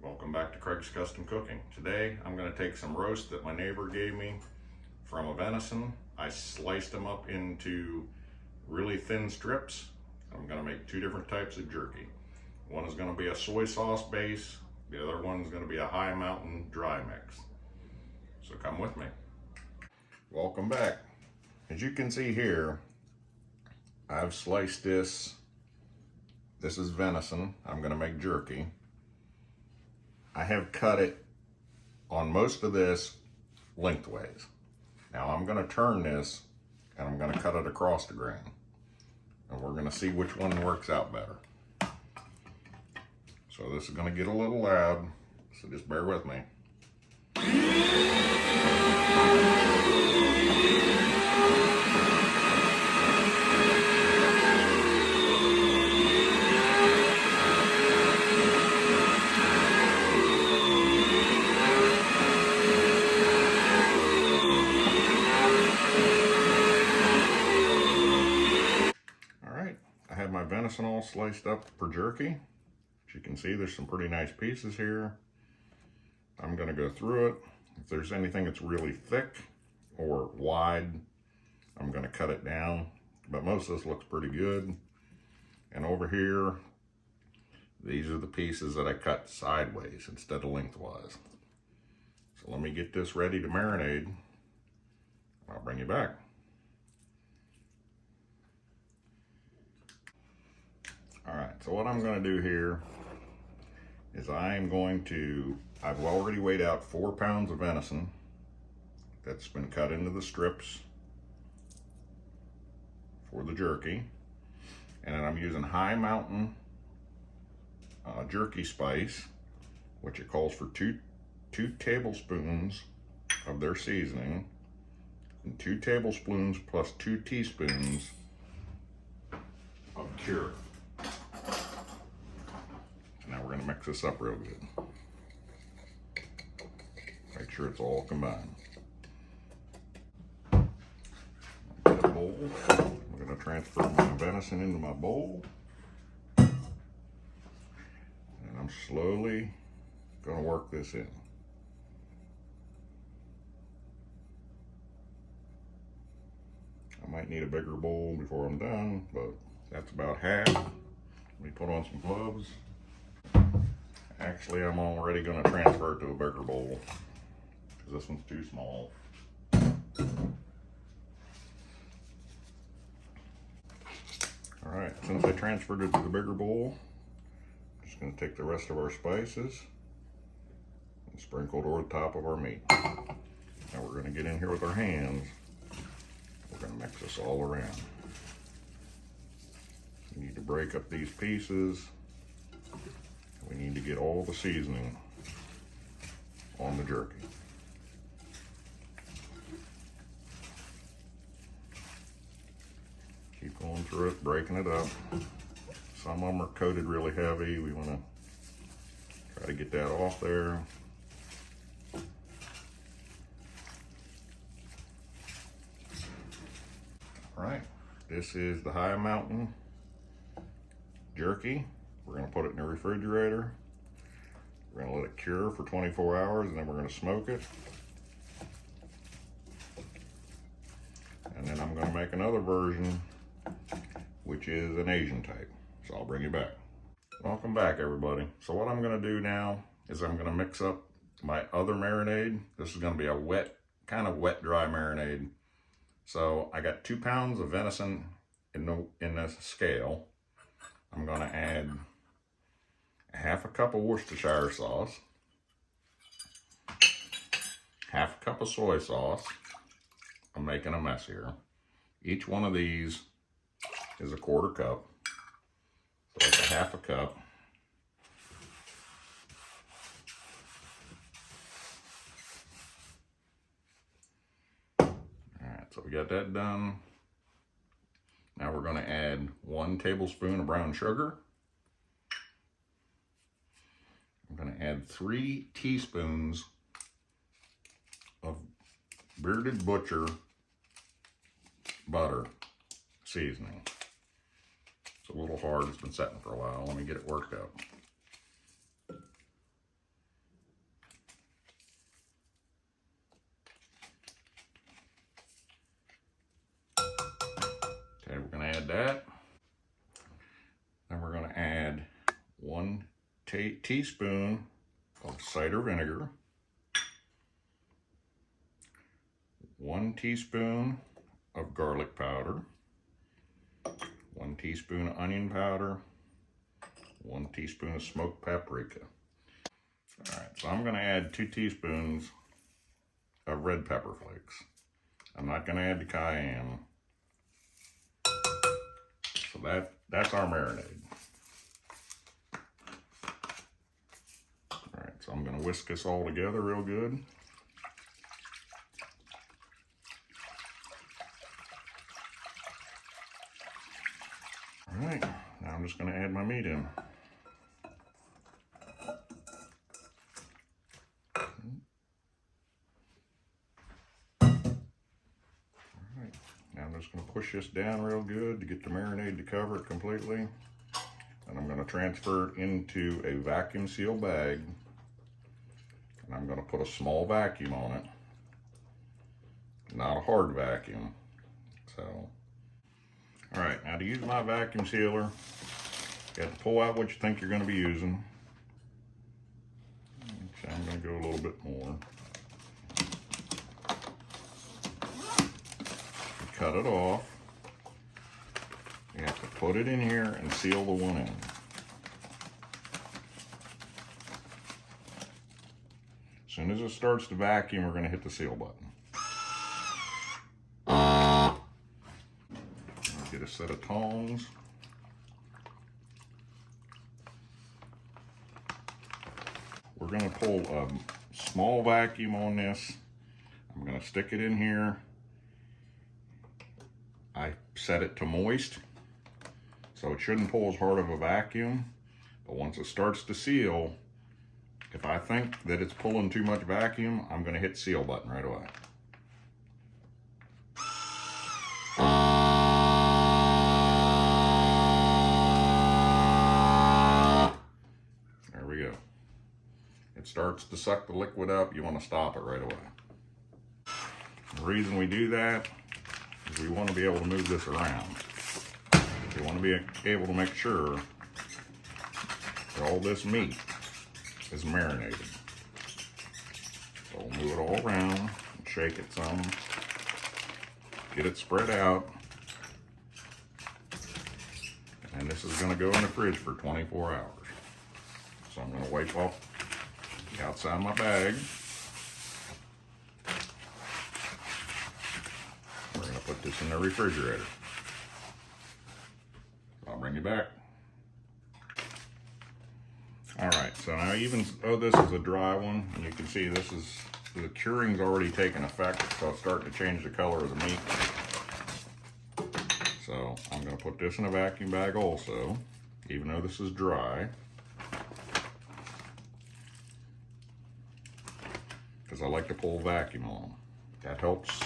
Welcome back to Craig's Custom Cooking. Today I'm going to take some roast that my neighbor gave me from a venison. I sliced them up into really thin strips. I'm going to make two different types of jerky. One is going to be a soy sauce base. The other one is going to be a high mountain dry mix. So come with me. Welcome back. As you can see here, I've sliced this. This is venison. I'm going to make jerky. I have cut it on most of this lengthways. Now I'm going to turn this and I'm going to cut it across the grain. And we're going to see which one works out better. So this is going to get a little loud, so just bear with me. My venison all sliced up for jerky. As you can see, there's some pretty nice pieces here. I'm going to go through it. If there's anything that's really thick or wide, I'm going to cut it down. But most of this looks pretty good. And over here, these are the pieces that I cut sideways instead of lengthwise. So let me get this ready to marinate. I'll bring you back. Alright, so what I'm going to do here is I've already weighed out 4 pounds of venison that's been cut into the strips for the jerky. And then I'm using high mountain jerky spice, which it calls for two tablespoons of their seasoning, and 2 tablespoons plus 2 teaspoons of cure. Now we're going to mix this up real good. Make sure it's all combined. Get a bowl. I'm going to transfer my venison into my bowl. And I'm slowly going to work this in. I might need a bigger bowl before I'm done, but that's about half. Let me put on some gloves. Actually, I'm already going to transfer it to a bigger bowl because this one's too small. Alright, since I transferred it to the bigger bowl, I'm just going to take the rest of our spices and sprinkle it over the top of our meat. Now we're going to get in here with our hands. We're going to mix this all around. We need to break up these pieces. We need to get all the seasoning on the jerky. Keep going through it, breaking it up. Some of them are coated really heavy. We want to try to get that off there. All right, this is the high mountain jerky. We're going to put it in the refrigerator. We're going to let it cure for 24 hours and then we're going to smoke it. And then I'm going to make another version, which is an Asian type. So I'll bring you back. Welcome back, everybody. So what I'm going to do now is I'm going to mix up my other marinade. This is going to be a wet, kind of wet, dry marinade. So I got 2 pounds of venison in this scale. I'm going to add half a cup of Worcestershire sauce, half a cup of soy sauce. I'm making a mess here. Each one of these is a 1/4 cup, so that's a half a cup. Alright, so we got that done. Now we're going to add 1 tablespoon of brown sugar. I'm going to add 3 teaspoons of Bearded Butcher butter seasoning. It's a little hard, it's been setting for a while. Let me get it worked up. that. Then we're going to add 1 teaspoon of cider vinegar, 1 teaspoon of garlic powder, 1 teaspoon of onion powder, 1 teaspoon of smoked paprika. All right, so I'm going to add 2 teaspoons of red pepper flakes. I'm not going to add the cayenne. So that's our marinade. All right, so I'm going to whisk this all together real good. All right, now I'm just going to add my meat in. I'm just going to push this down real good to get the marinade to cover it completely. And I'm going to transfer it into a vacuum seal bag. And I'm going to put a small vacuum on it. Not a hard vacuum. So, all right, now to use my vacuum sealer, you have to pull out what you think you're going to be using. So I'm going to go a little bit more. Cut it off. You have to put it in here and seal the one in. As soon as it starts to vacuum, we're going to hit the seal button. Get a set of tongs. We're going to pull a small vacuum on this. I'm going to stick it in here. I set it to moist, so it shouldn't pull as hard of a vacuum, but once it starts to seal, if I think that it's pulling too much vacuum, I'm going to hit seal button right away. There we go. It starts to suck the liquid up, you want to stop it right away. The reason we do that, we want to be able to move this around. We want to be able to make sure that all this meat is marinated. So we'll move it all around, and shake it some, get it spread out, and this is going to go in the fridge for 24 hours. So I'm going to wipe off the outside of my bag. Put this in the refrigerator. I'll bring you back. All right, so now even though this is a dry one, and you can see the curing's already taken effect, so it's starting to change the color of the meat. So I'm going to put this in a vacuum bag also, even though this is dry, because I like to pull vacuum on them. That helps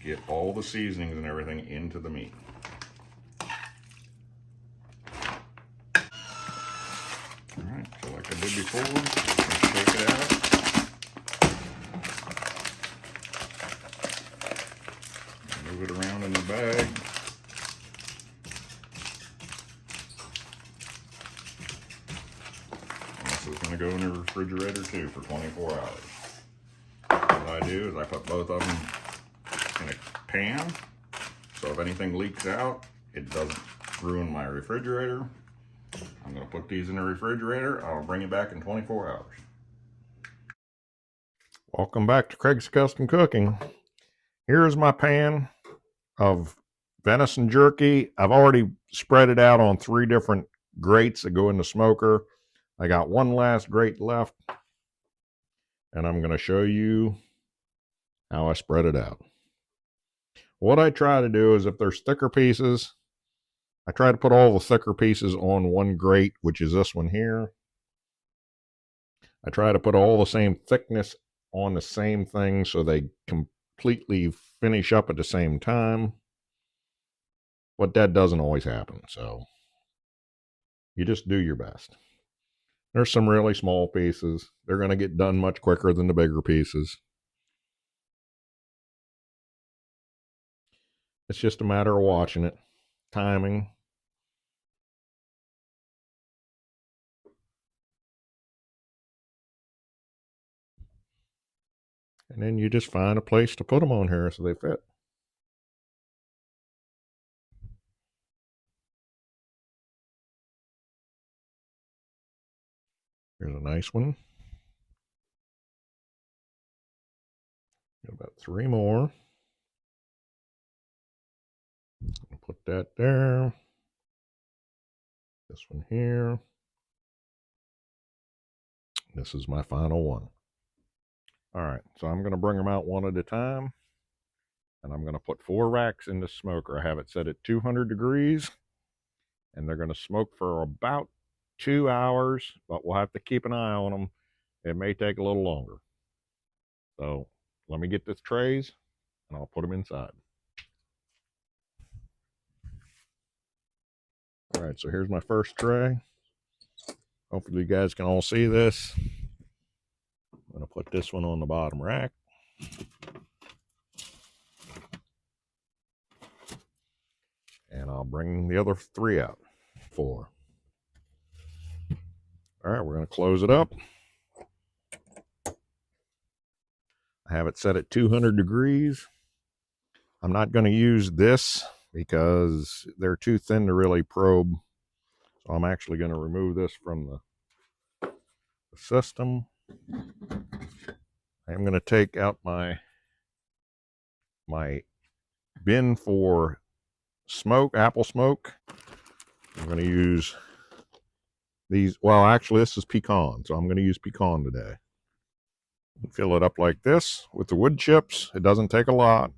get all the seasonings and everything into the meat. All right, so like I did before, shake it out. Move it around in the bag. And this is going to go in the refrigerator too for 24 hours. What I do is I put both of them in a pan, so if anything leaks out, it doesn't ruin my refrigerator. I'm going to put these in the refrigerator. I'll bring you back in 24 hours. Welcome back to Craig's Custom Cooking. Here's my pan of venison jerky. I've already spread it out on 3 different grates that go in the smoker. I got one last grate left, and I'm going to show you how I spread it out. What I try to do is if there's thicker pieces, I try to put all the thicker pieces on one grate, which is this one here. I try to put all the same thickness on the same thing so they completely finish up at the same time. But that doesn't always happen, so you just do your best. There's some really small pieces. They're going to get done much quicker than the bigger pieces. It's just a matter of watching it. timing. And then you just find a place to put them on here so they fit. Here's a nice one. Got about 3 more. I'll put that there. This one here. This is my final one. All right, so I'm going to bring them out one at a time. And I'm going to put 4 racks in the smoker. I have it set at 200 degrees. And they're going to smoke for about 2 hours. But we'll have to keep an eye on them. It may take a little longer. So let me get this trays and I'll put them inside. All right, so here's my first tray. Hopefully you guys can all see this. I'm going to put this one on the bottom rack. And I'll bring the other 3 out. 4. All right, we're going to close it up. I have it set at 200 degrees. I'm not going to use this because they're too thin to really probe. So I'm actually going to remove this from the system. I'm going to take out my bin for smoke, apple smoke. I'm going to use these. Well, actually, this is pecan, so I'm going to use pecan today. Fill it up like this with the wood chips. It doesn't take a lot.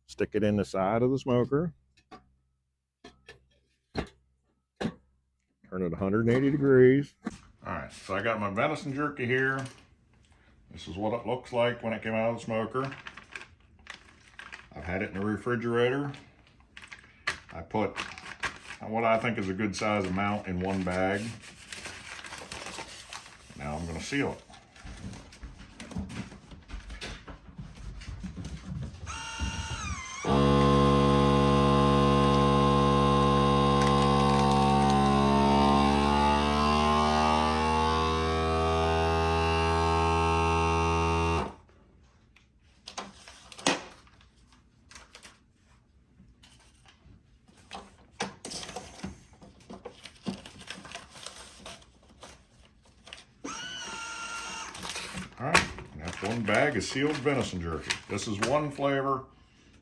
Stick it in the side of the smoker. Turn it 180 degrees. All right, so I got my venison jerky here. This is what it looks like when it came out of the smoker. I've had it in the refrigerator. I put what I think is a good size amount in one bag. Now I'm going to seal it. All right, that's one bag of sealed venison jerky. This is one flavor.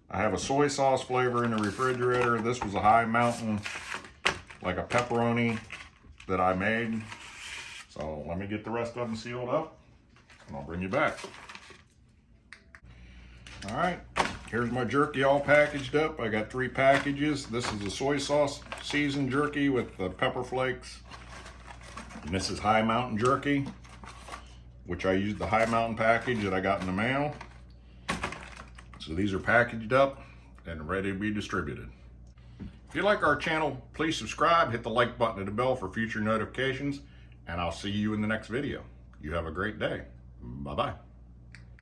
I have a soy sauce flavor in the refrigerator. This was a high mountain, like a pepperoni that I made. So let me get the rest of them sealed up and I'll bring you back. All right, here's my jerky all packaged up. I got 3 packages. This is the soy sauce seasoned jerky with the pepper flakes. And this is high mountain jerky, which I used the High Mountain package that I got in the mail. So these are packaged up and ready to be distributed. If you like our channel, please subscribe, hit the like button and the bell for future notifications, and I'll see you in the next video. You have a great day. Bye-bye.